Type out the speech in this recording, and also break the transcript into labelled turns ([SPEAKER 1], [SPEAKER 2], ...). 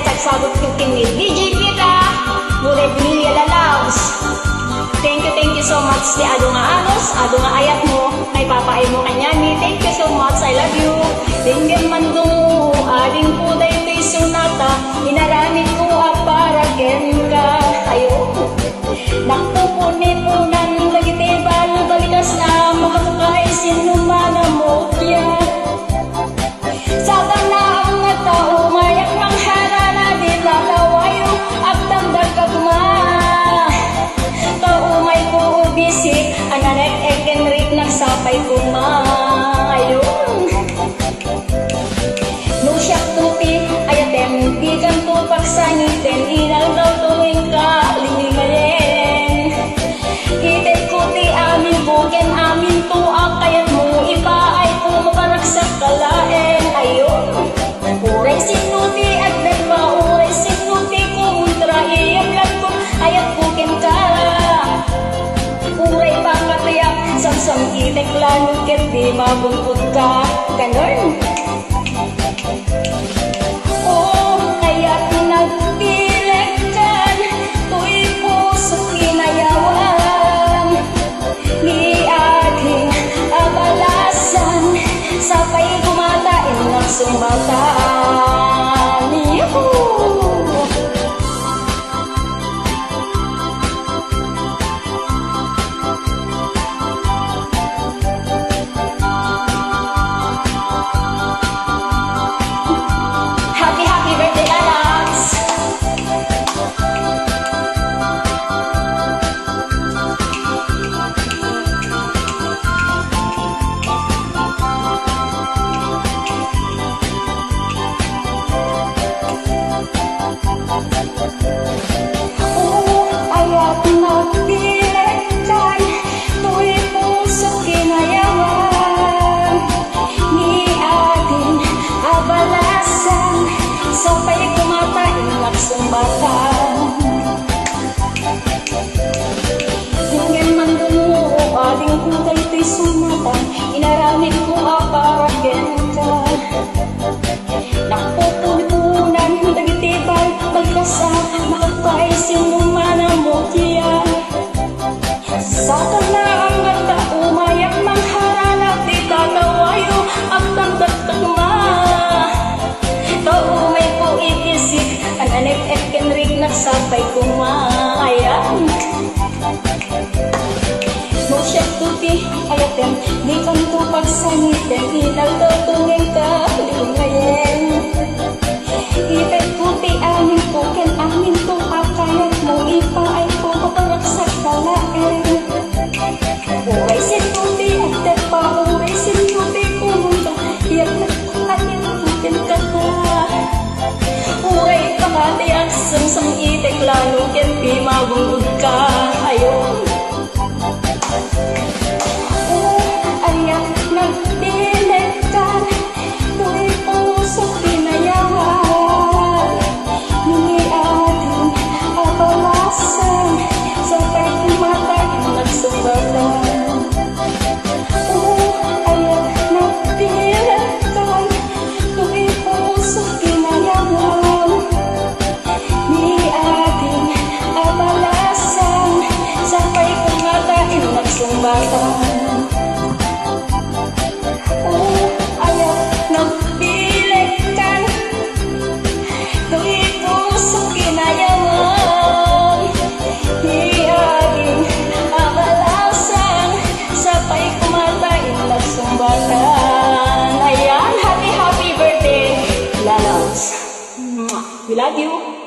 [SPEAKER 1] sagsabot yung kinid. DJ Pita, mulay Bulia Lalaos. Thank you so much di ado nga anos, ado nga ayat mo, kay papaay mo kanyani. Thank you so much, I love you. Tingin man mo, aling puday to'y sunata, inaramid ko para ken ka. Ayo, nakpupunin-punan, lagitibal, balikas na, makakakay sinumana mo yan. Saban na ang nga tao, mayak ng harana, di lalawayo, at damdag kagma. Tao may puubisi, ananek ekenrik, nagsapay kumayo. No siyak tupi, ayatem, di ganto pagsanitin, inal daw tuwing kalingayen. Hitit kuti amin buken, amin to akayat mo, iba ay pumapanak sa kalaen. Ayun, uray sinuti at nagpa, uray sinuti kumuntra, iyamlat ko, ayat buken ka. Uray pakatiyak, samsam itek lanong ket di mabungkot ka. Ganon. Sapay gumatain ng sumbatan. Yuhuu! Happy birthday, Alex! Ayat nagbilekan, tu'y puso kinayawan, ni ating abalasan, sapay kumatain nagsumbatan. Hinggan man dumuo, aling kulay to'y sumatan, inaramid ko para ka. Nakpupunan, dagitibay, balkasa, makapay sinumana mo tiyan. Sa na ang ganda, umayak ng haranap, di tatawayo, ang tandat kagma. Tao may puitisik, ang anek ekenrik, nagsapay kumayan. No siya tuti, ayatem, di kanto pagsanitin, inal daw tungin ka, lingayen. Ipet puti amin po, ken amin to akayat mo, ipa ay po kaparak sa kalaen. Uray sinuti, at pa, uray sinuti, kumunta, iyak na anin putin ka ka. Uray pakatiyak, samsam itek lalo, ken di mabungod ka. Ayun. Ayak nagdilekan, tu'y puso kinayawan, ni ating abalasan, sapay kumatain nagsumbatan. Ayak nagdilekan, tu'y puso kinayawan, ni ating abalasan, sapay kumatain nagsumbatan. Ayaw nagbilekan, tu'y puso kinayawan, di aging abalasan, sapay kumatain nagsumbatan. Ayan, happy birthday, Lalaos. We love you.